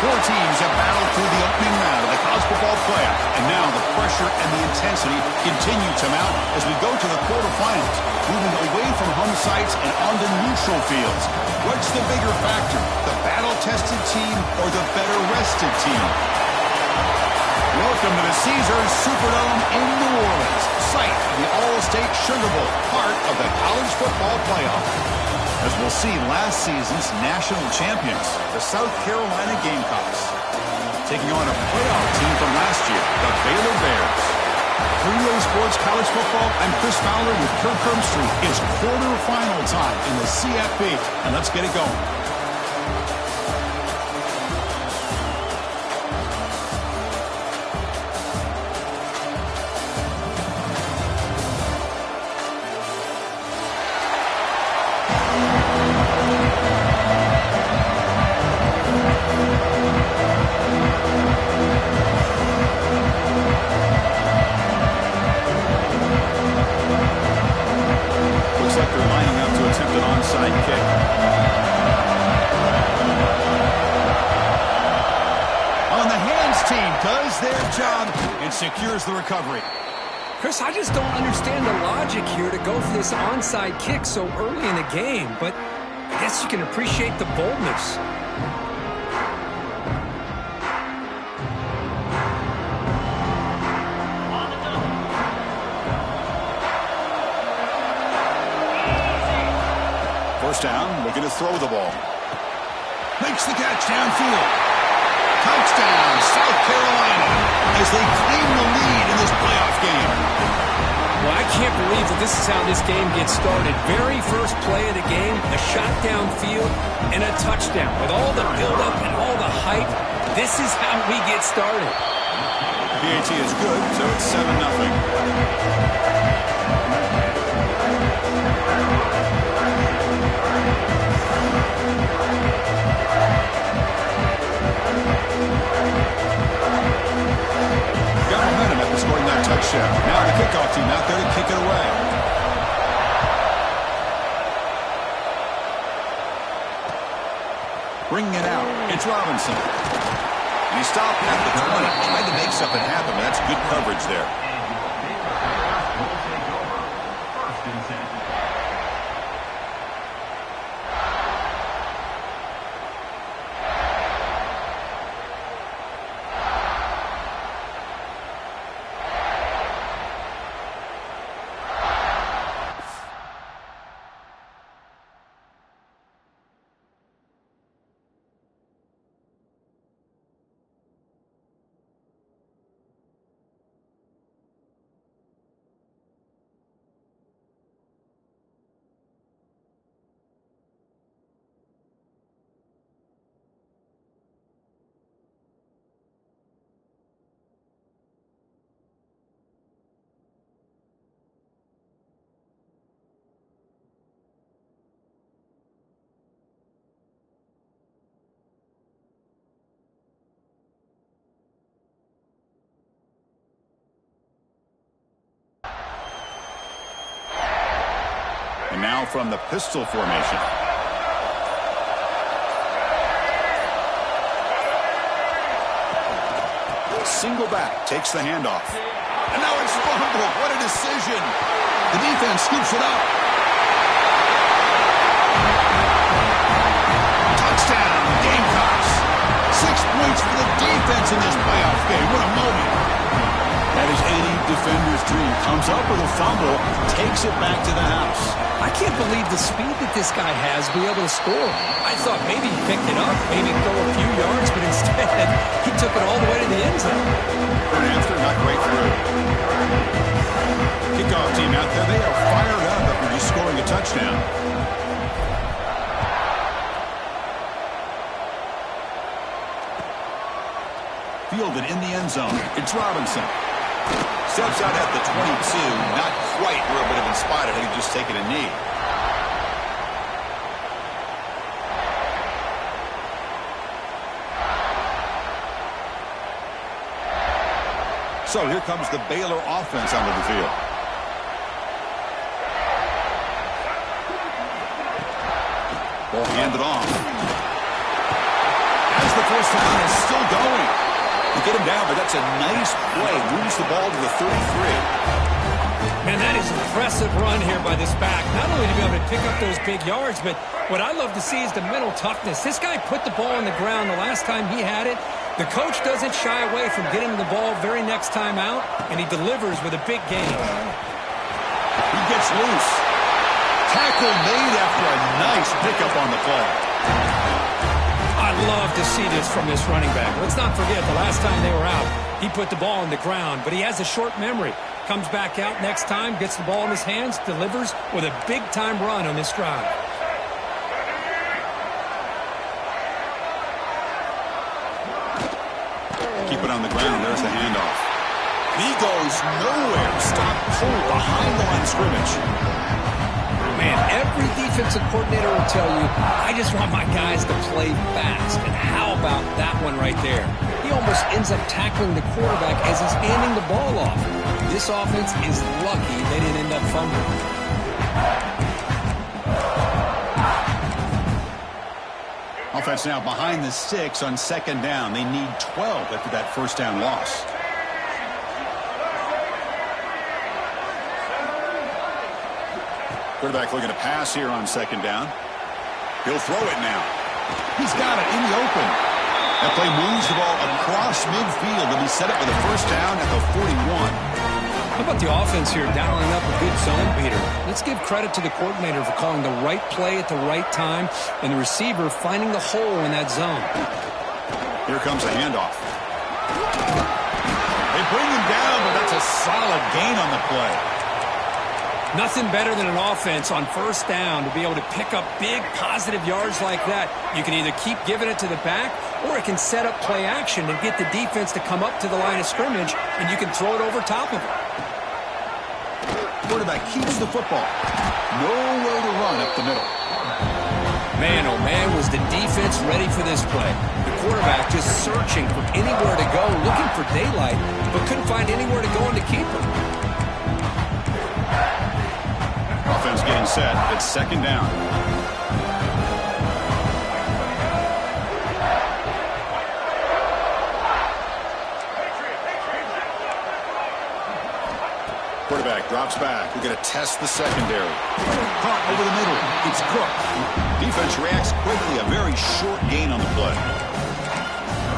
Four teams have battled through the opening round of the college football playoff, and now the pressure and the intensity continue to mount as we go to the quarterfinals, moving away from home sites and onto neutral fields. What's the bigger factor, the battle-tested team or the better-rested team? Welcome to the Caesars Superdome in New Orleans, site of the All-State Sugar Bowl, part of the college football playoff. As we'll see, last season's national champions, the South Carolina Gamecocks, taking on a playoff team from last year, the Baylor Bears. For EA Sports College Football, I'm Chris Fowler with Kirk Herbstreit. It's quarterfinal time in the CFP, and let's get it going. Secures the recovery. Chris, I just don't understand the logic here to go for this onside kick so early in the game, but I guess you can appreciate the boldness. First down, looking to throw the ball. Makes the catch downfield. Touchdown, South Carolina, as they claim the lead in this playoff game. Well, I can't believe that this is how this game gets started. Very first play of the game, a shot downfield, and a touchdown. With all the buildup and all the hype, this is how we get started. PAT is good, so it's 7-0. Got momentum after scoring that touchdown. Now the kickoff team out there to kick it away. Bringing it out, it's Robinson. And he stopped at the 20. Tried to make something happen, but that's good coverage there. And now from the pistol formation. Single back, takes the handoff. And now it's fumbled. What a decision. The defense scoops it up. Touchdown, Gamecocks. 6 points for the defense in this playoff game. What a moment. That is any defender's dream. Comes up with a fumble, takes it back to the house. I can't believe the speed that this guy has to be able to score. I thought maybe he picked it up, maybe go a few yards, but instead he took it all the way to the end zone. Turn after, not great through. Kickoff team out there, they are fired up after just scoring a touchdown. Fielded in the end zone. It's Robinson. Steps out at the 22. Not quite where it would have been spotted had he just taken a knee. So here comes the Baylor offense onto the field. Ball handed off. As the First down is still going. You get him down, but that's a nice play. Moves the ball to the 33. Man, that is an impressive run here by this back. Not only to be able to pick up those big yards, but what I love to see is the mental toughness. This guy put the ball on the ground the last time he had it. The coach doesn't shy away from getting the ball very next time out, and he delivers with a big gain. He gets loose. Tackle made after a nice pickup on the play. I love to see this from this running back. Let's not forget, the last time they were out, he put the ball on the ground, but he has a short memory. Comes back out next time, gets the ball in his hands, delivers with a big-time run on this drive. Keep it on the ground. There's the handoff. He goes nowhere. Stop cold behind the line of scrimmage. Man, every defensive coordinator will tell you, I just want my guys to play fast. And how about that one right there? He almost ends up tackling the quarterback as he's handing the ball off. This offense is lucky they didn't end up fumbling. Offense now behind the 6 on second down. They need 12 after that first down loss. Quarterback looking to pass here on second down. He'll throw it now. He's got it in the open. That play moves the ball across midfield. They'll be set up with a first down at the 41. How about the offense here dialing up a good zone beater? Let's give credit to the coordinator for calling the right play at the right time and the receiver finding the hole in that zone. Here comes a handoff. They bring him down, but that's a solid gain on the play. Nothing better than an offense on first down to be able to pick up big positive yards like that. You can either keep giving it to the back or it can set up play action and get the defense to come up to the line of scrimmage and you can throw it over top of it. Quarterback keeps the football. Nowhere to run up the middle. Man, oh man, was the defense ready for this play. The quarterback just searching for anywhere to go, looking for daylight, but couldn't find anywhere to go in the keeper. Offense getting set. It's second down. Quarterback drops back. We're going to test the secondary. Caught over the middle. It's Cook. Defense reacts quickly. A very short gain on the play.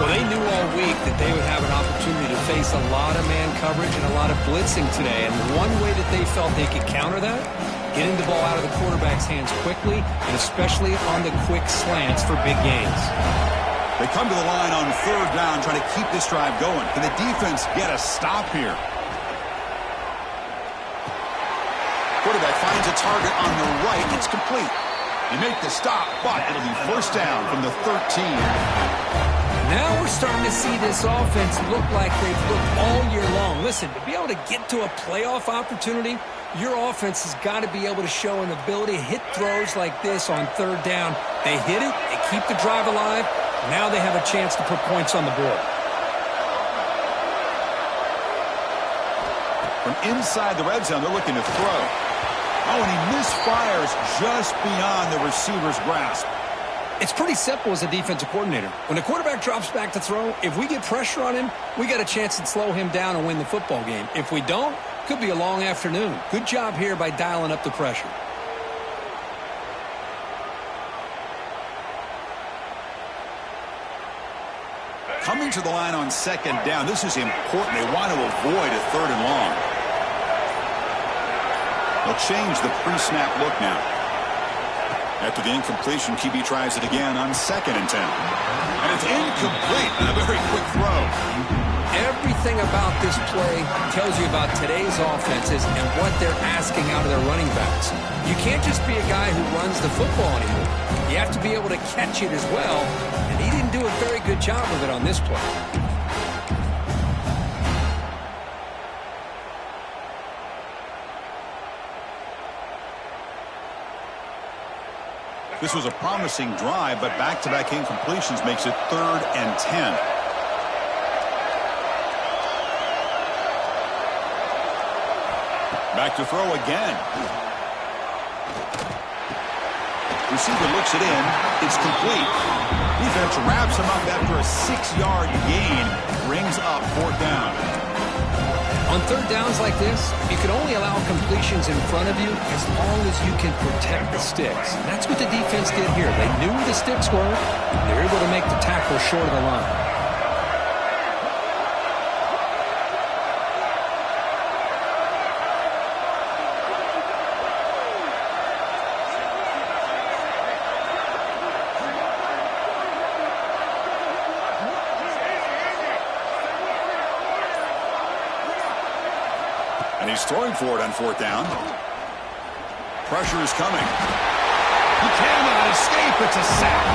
Well, they knew all week that they would have an opportunity to face a lot of man coverage and a lot of blitzing today. And one way that they felt they could counter that, getting the ball out of the quarterback's hands quickly, and especially on the quick slants for big gains. They come to the line on third down, trying to keep this drive going. Can the defense get a stop here? Quarterback finds a target on the right. It's complete. They make the stop, but it'll be first down from the 13. Now we're starting to see this offense look like they've looked all year long. Listen, to be able to get to a playoff opportunity, your offense has got to be able to show an ability to hit throws like this on third down. They hit it, they keep the drive alive. Now they have a chance to put points on the board. From inside the red zone, they're looking to throw. Oh, and he misfires just beyond the receiver's grasp. It's pretty simple as a defensive coordinator. When the quarterback drops back to throw, if we get pressure on him, we got a chance to slow him down and win the football game. If we don't, could be a long afternoon. Good job here by dialing up the pressure. Coming to the line on second down, this is important. They want to avoid a third and long. They'll change the pre-snap look now. After the incompletion, QB tries it again on second and 10. And it's incomplete on a very quick throw. Everything about this play tells you about today's offenses and what they're asking out of their running backs. You can't just be a guy who runs the football anymore. You have to be able to catch it as well, and he didn't do a very good job of it on this play. This was a promising drive, but back-to-back incompletions makes it 3rd and 10. Back to throw again. Receiver looks it in. It's complete. Defense wraps him up after a 6-yard gain. Brings up 4th down. On 3rd downs like this, you can only allow completions in front of you as long as you can protect the sticks. And that's what the defense did here. They knew where the sticks were. They were able to make the tackle short of the line. And he's throwing for it on 4th down. Pressure is coming. He cannot escape. It's a sack.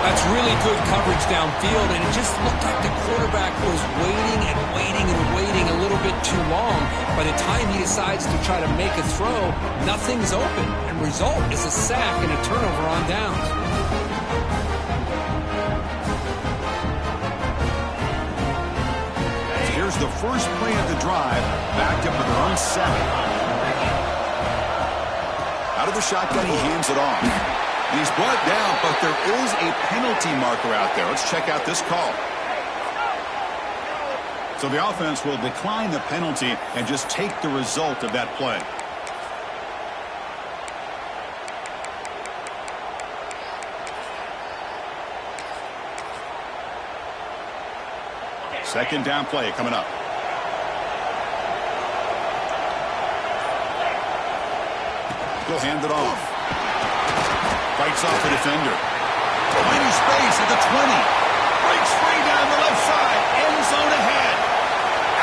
That's really good coverage downfield, and it just looked like the quarterback was waiting and waiting and waiting a little bit too long. By the time he decides to try to make a throw, nothing's open, and result is a sack and a turnover on downs. Here's the first play of the drive, backed up with their own 7. Out of the shotgun, he hands it off. And he's brought down, but there is a penalty marker out there. Let's check out this call. So the offense will decline the penalty and just take the result of that play. Second down play coming up. He'll hand it off. Fights off the defender. Finding space at the 20. Breaks free down the left side. End zone ahead.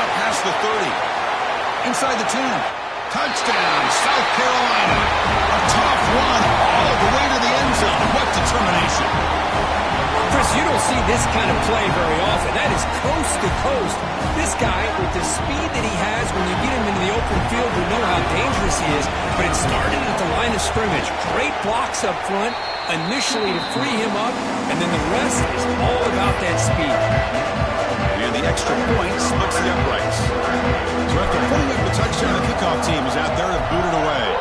Out past the 30. Inside the 10. Touchdown, South Carolina. A tough run all the way to the end zone. What determination. Chris, you don't see this kind of play very often. That is coast to coast. This guy, with the speed that he has, when you get him into the open field, we know how dangerous he is. But it started at the line of scrimmage. Great blocks up front, initially to free him up, and then the rest is all about that speed. And the extra point splits the uprights. So after putting up the touchdown, the kickoff team is out there to boot it away.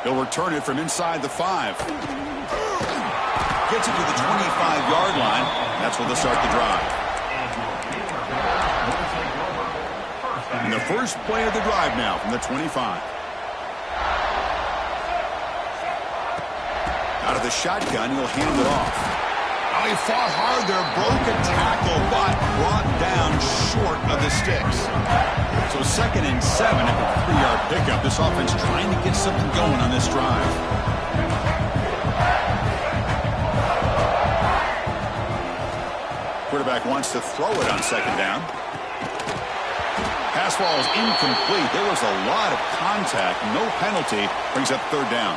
He'll return it from inside the 5. Gets it to the 25-yard line. That's where they'll start the drive. And the first play of the drive now from the 25. Out of the shotgun, he'll hand it off. Oh, he fought hard there, broke a tackle, but brought down short of the sticks. So 2nd and 7 at the 3-yard pickup. This offense trying to get something going on this drive. Quarterback wants to throw it on 2nd down. Pass ball is incomplete. There was a lot of contact. No penalty. Brings up 3rd down.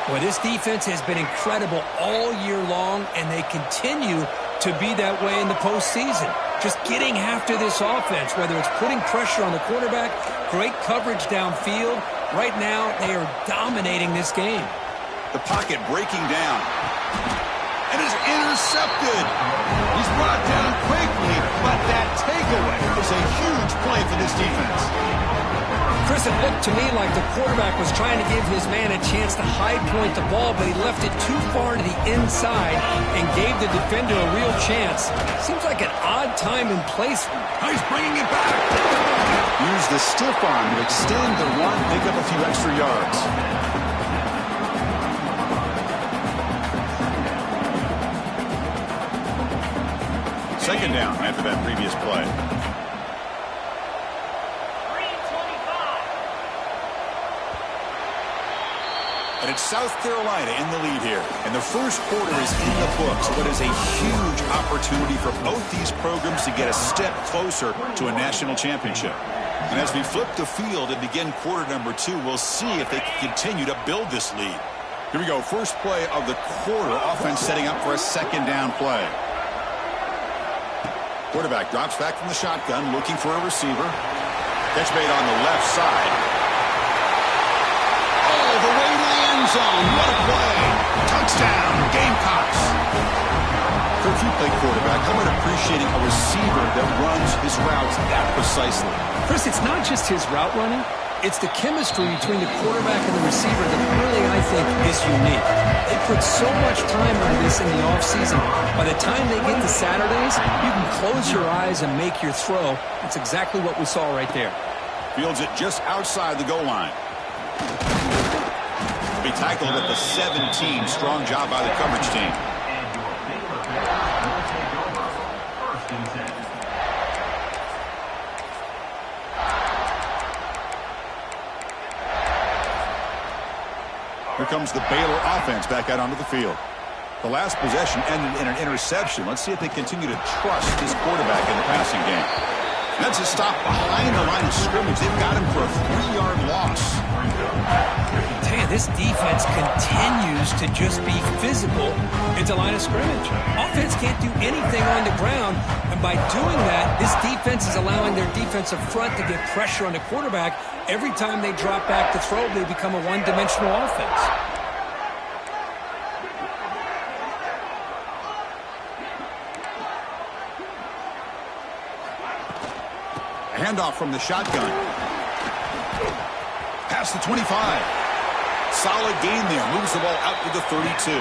Well, this defense has been incredible all year long, and they continue to be that way in the postseason. Just getting after this offense, whether it's putting pressure on the quarterback, great coverage downfield. Right now, they are dominating this game. The pocket breaking down. And is intercepted. He's brought down quickly, but that takeaway is a huge play for this defense. Chris, it looked to me like the quarterback was trying to give his man a chance to high point the ball, but he left it too far to the inside and gave the defender a real chance. Seems like an odd time and place. He's bringing it back. Use the stiff arm to extend the run, pick up a few extra yards. Second down after that previous play. And it's South Carolina in the lead here. And the first quarter is in the books. So it is a huge opportunity for both these programs to get a step closer to a national championship. And as we flip the field and begin quarter number 2, we'll see if they can continue to build this lead. Here we go. First play of the quarter. Offense setting up for a 2nd down play. Quarterback drops back from the shotgun, looking for a receiver. Catch made on the left side. Oh, the way to the end zone. What a play. Touchdown, Gamecocks. If you play quarterback, how about appreciating a receiver that runs his routes that precisely? Chris, it's not just his route running. It's the chemistry between the quarterback and the receiver that really, I think, is unique. They put so much time into this in the offseason. By the time they get to Saturdays, you can close your eyes and make your throw. That's exactly what we saw right there. Fields it just outside the goal line. Be tackled at the 17. Strong job by the coverage team. Here comes the Baylor offense back out onto the field. The last possession ended in an interception. Let's see if they continue to trust this quarterback in the passing game. That's a stop behind the line of scrimmage. They've got him for a 3-yard loss. I tell you, this defense continues to just be physical at the line of scrimmage. Offense can't do anything on the ground, and by doing that, this defense is allowing their defensive front to get pressure on the quarterback. Every time they drop back to throw, they become a one-dimensional offense. A handoff from the shotgun. Past the 25. Solid gain there. Moves the ball out to the 32.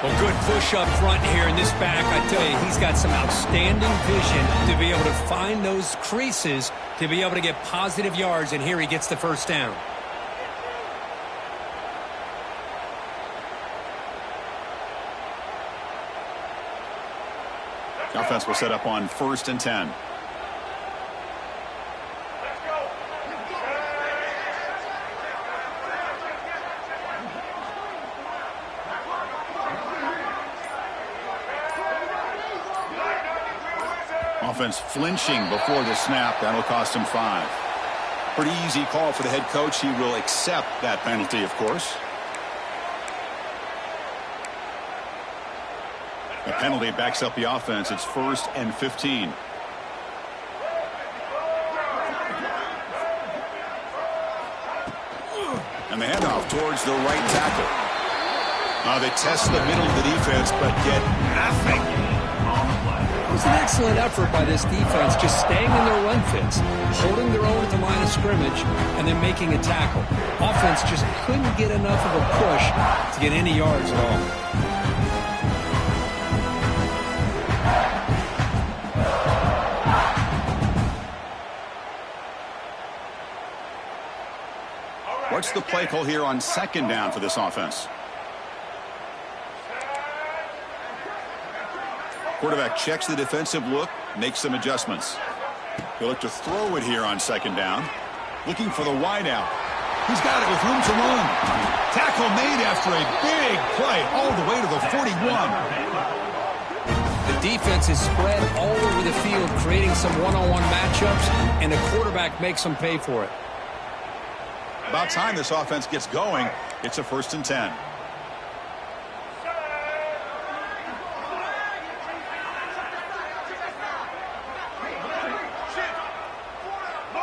Well, good push up front here in this back. I tell you, he's got some outstanding vision to be able to find those creases, to be able to get positive yards, and here he gets the first down. The offense will set up on 1st and 10. Offense flinching before the snap. That'll cost him 5. Pretty easy call for the head coach. He will accept that penalty, of course. The penalty backs up the offense. It's 1st and 15. And the handoff towards the right tackle. They test the middle of the defense, but get nothing. It was an excellent effort by this defense, just staying in their run fits, holding their own at the line of scrimmage, and then making a tackle. Offense just couldn't get enough of a push to get any yards at all. What's the play call here on 2nd down for this offense? Quarterback checks the defensive look, makes some adjustments. He'll look to throw it here on 2nd down. Looking for the wideout. He's got it with room to run. Tackle made after a big play all the way to the 41. The defense is spread all over the field, creating some one-on-one matchups, and the quarterback makes them pay for it. About time this offense gets going. It's a 1st and 10.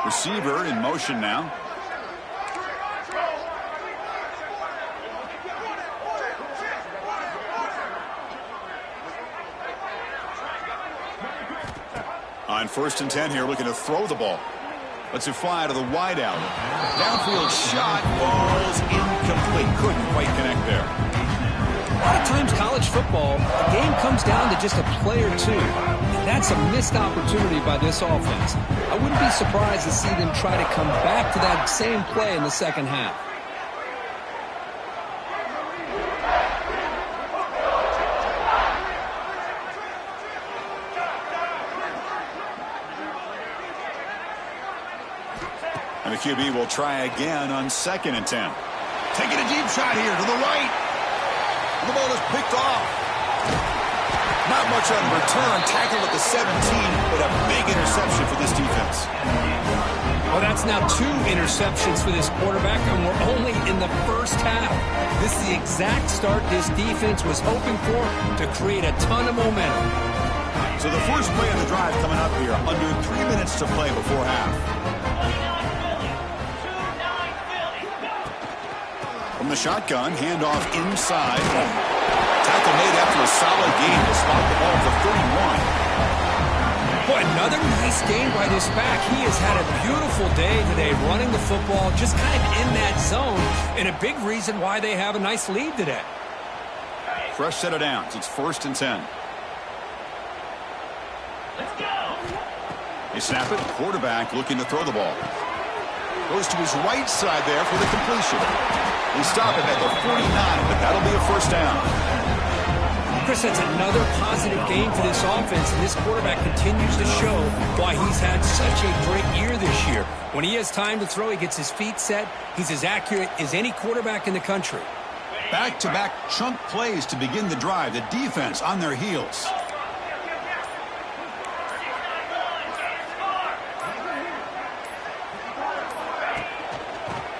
Receiver in motion now. On 1st and 10 here, looking to throw the ball. Lets it fly to the wideout. Downfield shot, falls incomplete. Couldn't quite connect there. A lot of times college football, the game comes down to just a play or two. And that's a missed opportunity by this offense. I wouldn't be surprised to see them try to come back to that same play in the second half. And the QB will try again on 2nd and 10. Taking a deep shot here to the right. The ball is picked off. Not much on return. Tackled at the 17, but a big interception for this defense. Well, that's now 2 interceptions for this quarterback, and we're only in the first half. This is the exact start this defense was hoping for to create a ton of momentum. So the first play of the drive coming up here. Under 3 minutes to play before half. From the shotgun, handoff inside. Tackle made after a solid gain to spot the ball at the 31. Boy, another nice game by this back. He has had a beautiful day today running the football, just kind of in that zone, and a big reason why they have a nice lead today. Fresh set of downs. It's 1st and 10. Let's go. They snap it. Quarterback looking to throw the ball. Goes to his right side there for the completion. They stop it at the 49, but that'll be a 1st down. Chris, that's another positive game for this offense, and this quarterback continues to show why he's had such a great year this year. When he has time to throw, he gets his feet set. He's as accurate as any quarterback in the country. Back-to-back chunk plays to begin the drive. The defense on their heels.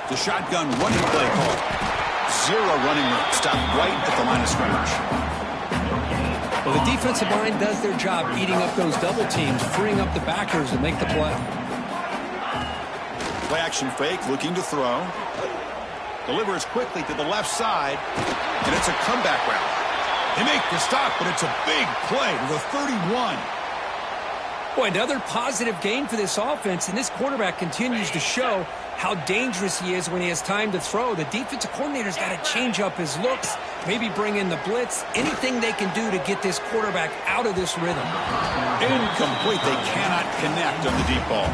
The shotgun running play call. 0 running room. Stopped right at the line of scrimmage. Well, the defensive line does their job eating up those double teams, freeing up the backers to make the play. Play action fake, looking to throw. Delivers quickly to the left side, and it's a comeback route. They make the stop, but it's a big play to the 31. Boy, another positive game for this offense, and this quarterback continues to show how dangerous he is when he has time to throw. The defensive coordinator's got to change up his looks, maybe bring in the blitz, anything they can do to get this quarterback out of this rhythm. Incomplete. They cannot connect on the deep ball.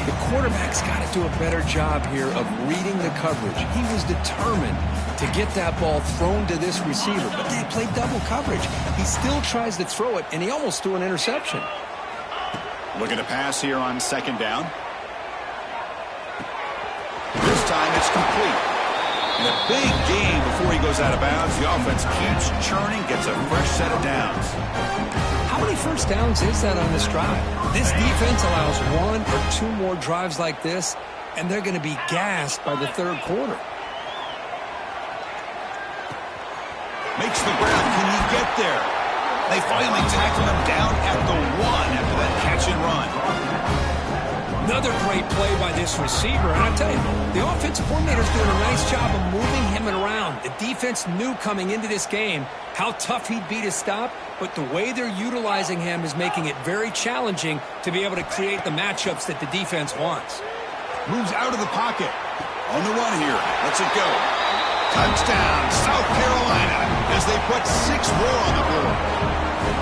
The quarterback's got to do a better job here of reading the coverage. He was determined to get that ball thrown to this receiver, but they played double coverage. He still tries to throw it, and he almost threw an interception. Looking to pass here on 2nd down. This time it's complete. In a big game before he goes out of bounds, the offense keeps churning, gets a fresh set of downs. How many 1st downs is that on this drive? This defense allows 1 or 2 more drives like this, and they're going to be gassed by the 3rd quarter. Makes the ground. Can he get there? They finally tackle him down at the 1 after that catch and run. Another great play by this receiver, and I tell you, the offensive coordinator's doing a nice job of moving him around. The defense knew coming into this game how tough he'd be to stop, but the way they're utilizing him is making it very challenging to be able to create the matchups that the defense wants. Moves out of the pocket. On the run here. Lets it go. Touchdown, South Carolina, as they put 6 more on the board.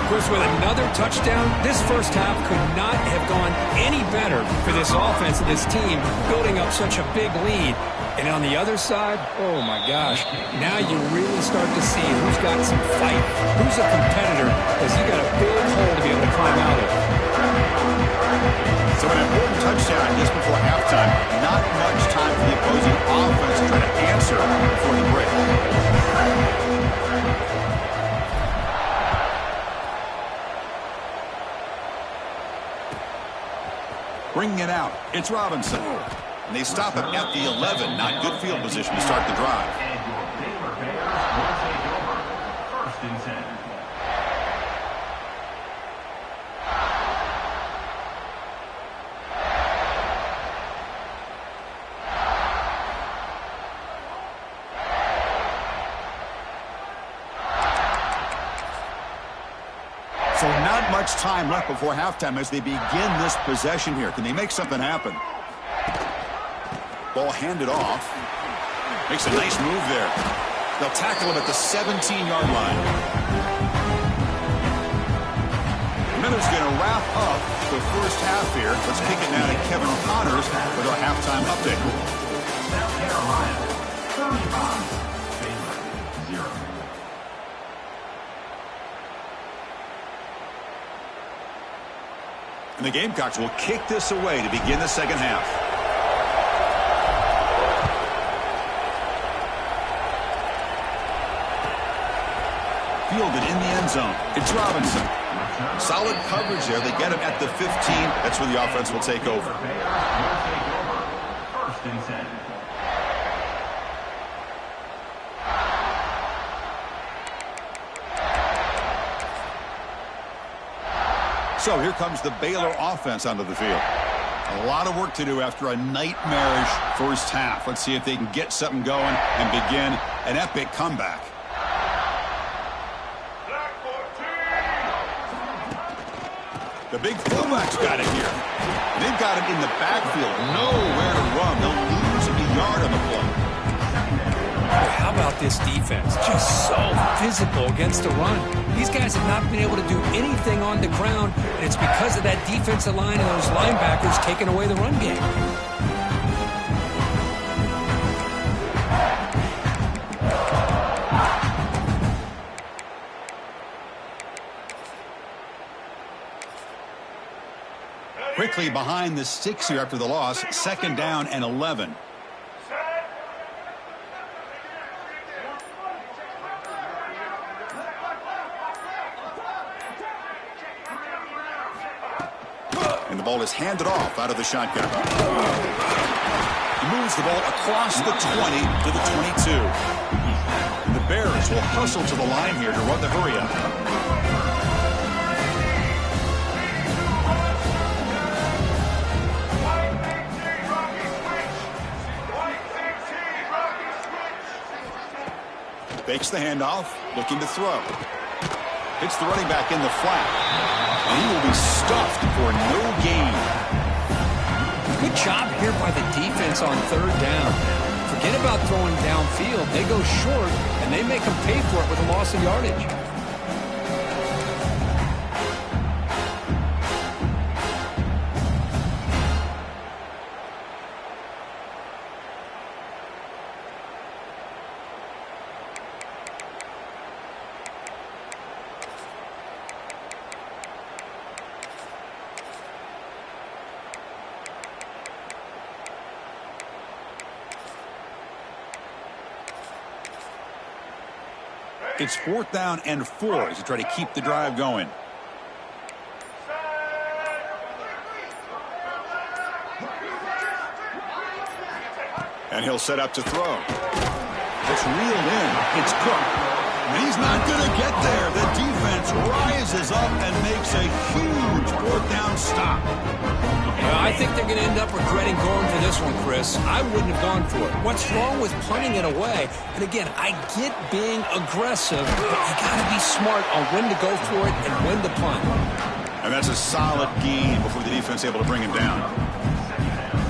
Chris, with another touchdown, this first half could not have gone any better for this offense and this team, building up such a big lead. And on the other side, oh my gosh, now you really start to see who's got some fight, who's a competitor, because you got a big hole to be able to climb out of. So an important touchdown just before halftime. Not much time for the opposing offense to try to answer before the break. Bringing it out, it's Robinson. And they stop it at the 11. Not good field position to start the drive. First and 10. So not much time left before halftime as they begin this possession here. Can they make something happen? Ball handed off. Makes a nice move there. They'll tackle him at the 17-yard line. Miller's going to wrap up the first half here. Let's kick it now to Kevin Connors with our halftime update. South Carolina, 35. Baylor, 0. And the Gamecocks will kick this away to begin the second half. Fielded in the end zone. It's Robinson. Solid coverage there. They get him at the 15. That's where the offense will take over. First and 10. So here comes the Baylor offense onto the field. A lot of work to do after a nightmarish first half. Let's see if they can get something going and begin an epic comeback. The big fullback's got it here. They've got him in the backfield. Nowhere to run. They'll lose a yard on the play. How about this defense? Just so physical against the run. These guys have not been able to do anything on the ground, and it's because of that defensive line and those linebackers taking away the run game. Quickly behind the sticks here after the loss. 2nd down and 11. And the ball is handed off out of the shotgun. He moves the ball across the 20 to the 22. The Bears will hustle to the line here to run the hurry-up. Fakes the handoff, looking to throw. Hits the running back in the flat. And he will be stuffed for no gain. Good job here by the defense on 3rd down. Forget about throwing downfield. They go short, and they make them pay for it with a loss of yardage. It's 4th down and 4 as you try to keep the drive going. And he'll set up to throw. It's reeled in. It's Cook. And he's not going to get there. The defense rises up and makes a huge 4th down stop. Well, I think they're going to end up regretting going for this one, Chris. I wouldn't have gone for it. What's wrong with punting it away? And again, I get being aggressive, but you got to be smart on when to go for it and when to punt. And that's a solid gain before the defense is able to bring him down.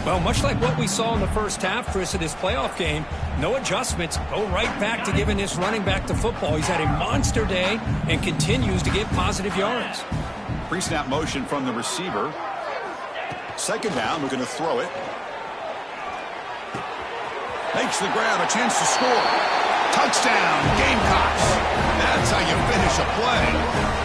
Well, much like what we saw in the first half, Chris, of this playoff game, no adjustments. Go right back to giving this running back the football. He's had a monster day and continues to get positive yards. Pre-snap motion from the receiver. 2nd down, looking to throw it. Makes the grab, a chance to score. Touchdown, Gamecocks. That's how you finish a play.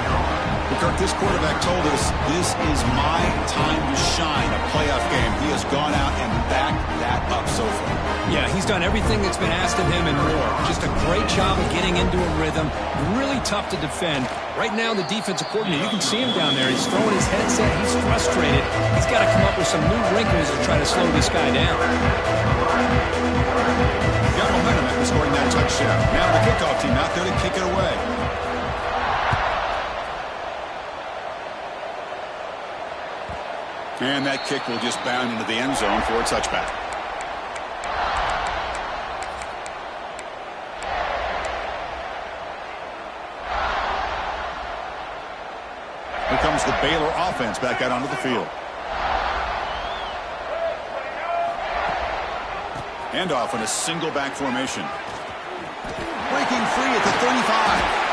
Kirk, this quarterback told us this is my time to shine, a playoff game. He has gone out and backed that up so far. Yeah, he's done everything that's been asked of him and more. Just a great job of getting into a rhythm. Really tough to defend. Right now, the defensive coordinator, you can see him down there. He's throwing his headset. He's frustrated. He's got to come up with some new wrinkles to try to slow this guy down. Got momentum after scoring that touchdown. Now the kickoff team out there to kick it away. And that kick will just bound into the end zone for a touchback. Here comes the Baylor offense back out onto the field. Handoff in a single back formation. Breaking free at the 35.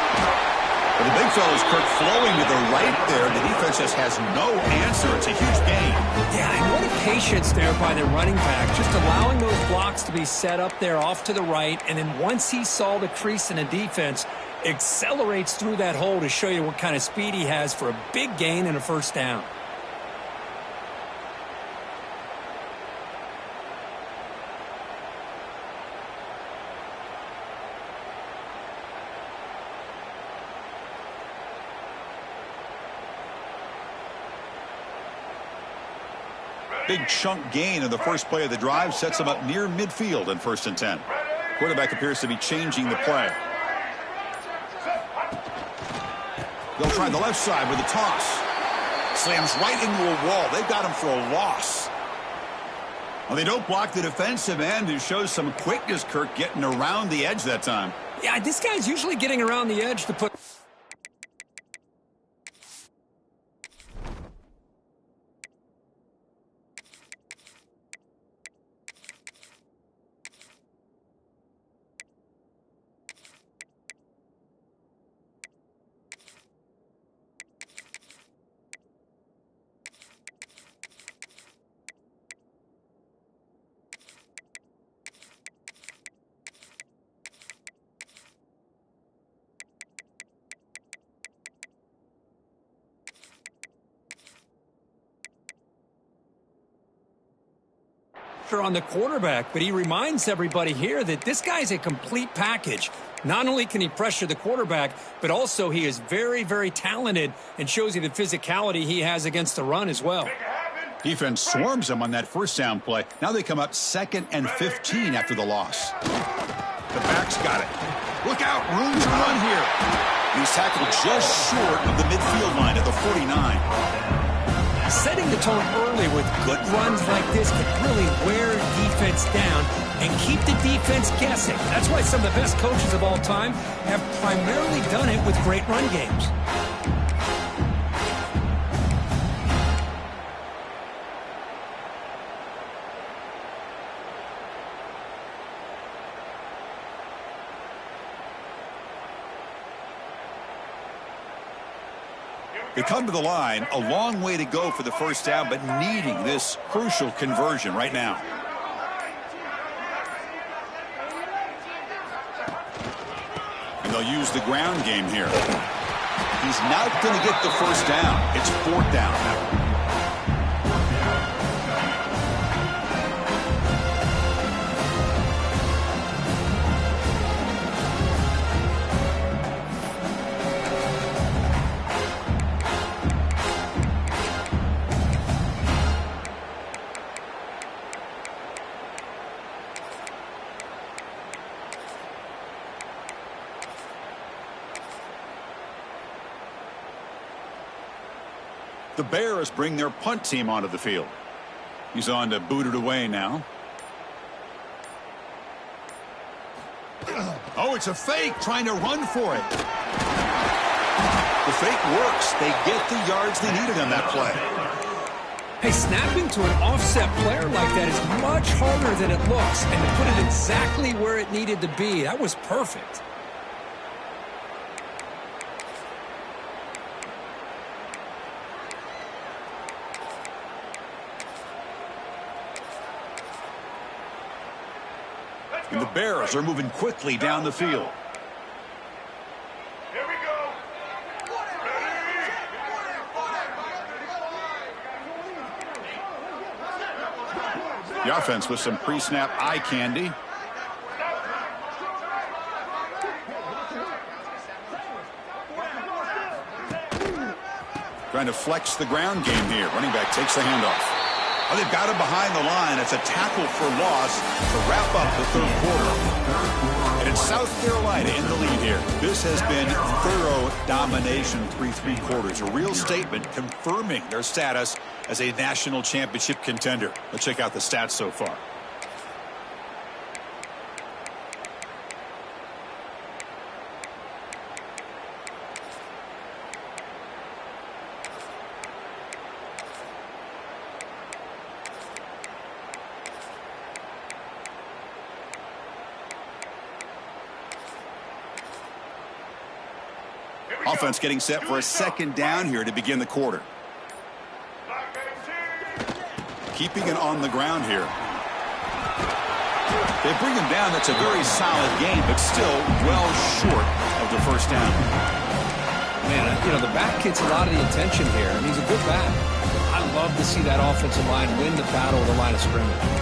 Well, the big fella's Kirk flowing to the right there. The defense just has no answer. It's a huge gain. Yeah, and what a patience there by the running back. Just allowing those blocks to be set up there off to the right. And then once he saw the crease in the defense, accelerates through that hole to show you what kind of speed he has for a big gain and a 1st down. Big chunk gain in the first play of the drive sets him up near midfield in 1st and 10. Quarterback appears to be changing the play. They'll try the left side with a toss. Slams right into a wall. They've got him for a loss. Well, they don't block the defensive end, who shows some quickness, Kirk, getting around the edge that time. Yeah, this guy's usually getting around the edge to put... on the quarterback, but he reminds everybody here that this guy's a complete package. Not only can he pressure the quarterback, but also he is very, very talented and shows you the physicality he has against the run as well. Defense swarms him on that first down play. Now they come up 2nd and 15 after the loss. The back's got it. Look out, room to run here. He's tackled just short of the midfield line at the 49. Setting the tone early with good runs like this can really wear defense down and keep the defense guessing. That's why some of the best coaches of all time have primarily done it with great run games. They come to the line, a long way to go for the first down, but needing this crucial conversion right now. And they'll use the ground game here. He's not going to get the first down. It's 4th down. The Bears bring their punt team onto the field. He's on to boot it away now. Oh, it's a fake, trying to run for it. The fake works. They get the yards they needed on that play. Hey, snapping to an offset player like that is much harder than it looks, and to put it exactly where it needed to be, that was perfect. And the Bears are moving quickly down the field. Here we go. The offense with some pre-snap eye candy. Trying to flex the ground game here. Running back takes the handoff. Oh, they've got him behind the line. It's a tackle for loss to wrap up the 3rd quarter. And it's South Carolina in the lead here. This has been thorough domination through 3 quarters. A real statement confirming their status as a national championship contender. Let's check out the stats so far. Offense getting set for a 2nd down here to begin the quarter. Keeping it on the ground here. They bring him down. That's a very solid game, but still well short of the first down. Man, you know, the back gets a lot of the attention here. I mean, he's a good back. I love to see that offensive line win the battle of the line of scrimmage.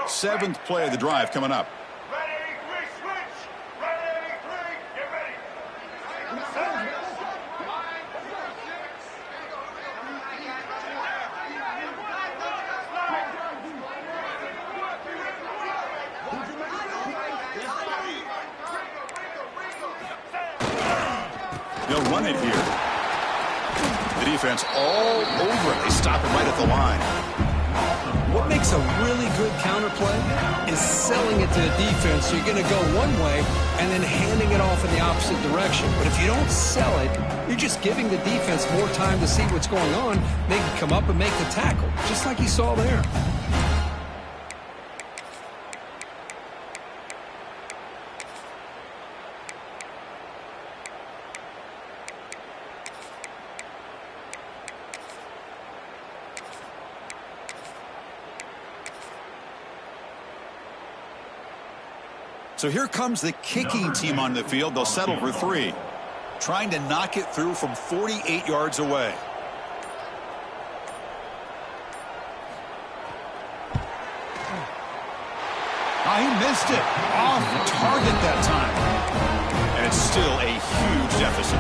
Seventh play of the drive coming up. Ready, 3, switch. Ready, 3, get ready. They'll run it here. The defense all over it. They stop it right at the line. What makes a really good counterplay is selling it to the defense. So you're going to go one way and then handing it off in the opposite direction. But if you don't sell it, you're just giving the defense more time to see what's going on. They can come up and make the tackle, just like you saw there. So here comes the kicking team on the field. They'll settle for 3. Trying to knock it through from 48 yards away. Oh, he missed it. Off target that time. And it's still a huge deficit.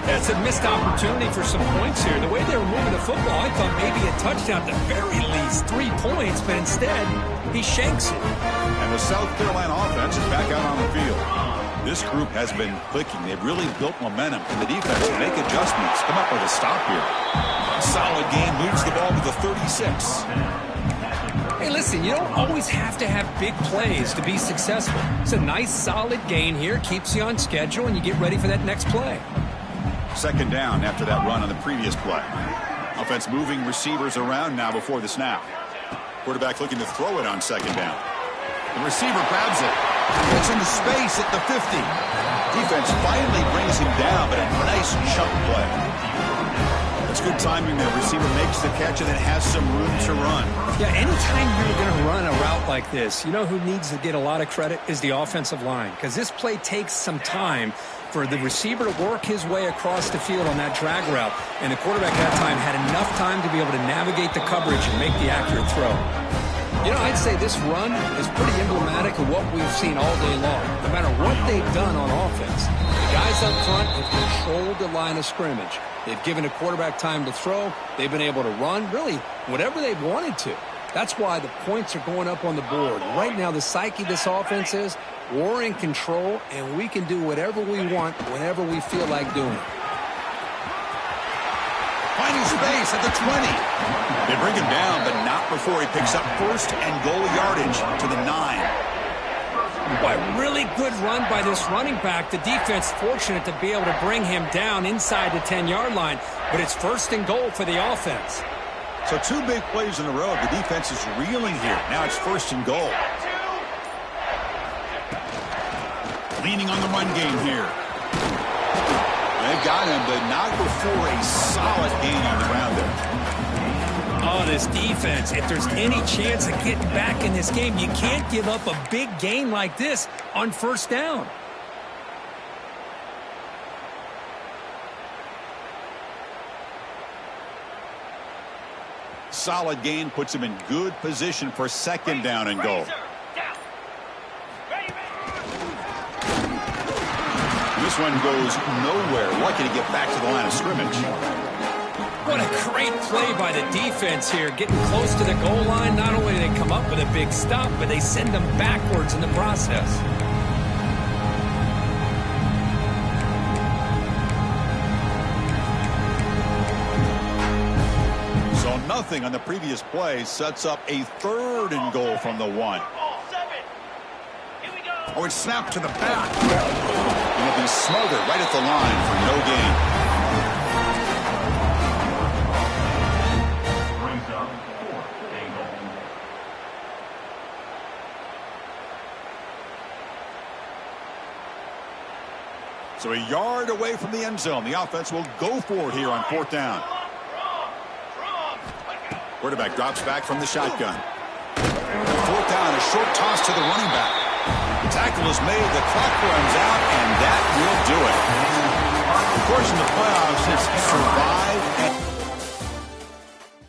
That's a missed opportunity for some points here. The way they were moving the football, I thought maybe a touchdown, at the very least 3 points, but instead he shanks it. And the South Carolina offense is back out on the field. This group has been clicking. They've really built momentum. And the defense will make adjustments. Come up with a stop here. Solid game, moves the ball to the 36. Hey, listen, you don't always have to have big plays to be successful. It's a nice, solid gain here. Keeps you on schedule, and you get ready for that next play. Second down after that run on the previous play. Offense moving receivers around now before the snap. Quarterback looking to throw it on second down. The receiver grabs it. Gets into space at the 50. Defense finally brings him down, but a nice chunk play. That's good timing there. Receiver makes the catch and then has some room to run. Yeah, anytime you're going to run a route like this, you know who needs to get a lot of credit is the offensive line. Because this play takes some time for the receiver to work his way across the field on that drag route. And the quarterback at that time had enough time to be able to navigate the coverage and make the accurate throw. You know, I'd say this run is pretty emblematic of what we've seen all day long. No matter what they've done on offense, the guys up front have controlled the line of scrimmage. They've given the quarterback time to throw. They've been able to run, really, whatever they've wanted to. That's why the points are going up on the board. Right now, the psyche of this offense is we're in control, and we can do whatever we want whenever we feel like doing it. Finding space at the 20. They bring him down, but not before he picks up first and goal yardage to the 9. Boy, really good run by this running back. The defense fortunate to be able to bring him down inside the 10-yard line, but it's first and goal for the offense. So 2 big plays in a row. The defense is reeling here. Now it's first and goal. Leaning on the run game here. They've got him, but not before a solid gain on the ground there. Oh, this defense, if there's any chance of getting back in this game, you can't give up a big gain like this on first down. Solid gain puts him in good position for second down and goal. This one goes nowhere. Lucky to get back to the line of scrimmage. What a great play by the defense here. Getting close to the goal line, not only do they come up with a big stop, but they send them backwards in the process. So nothing on the previous play sets up a third and goal from the 1. Oh, it's snapped to the back. And it'll be smothered right at the line for no gain. So a yard away from the end zone. The offense will go for it here on 4th down. Quarterback drops back from the shotgun. 4th down, a short toss to the running back. Tackle is made, the clock runs out, and that will do it. Of course, in the playoffs, it's survive and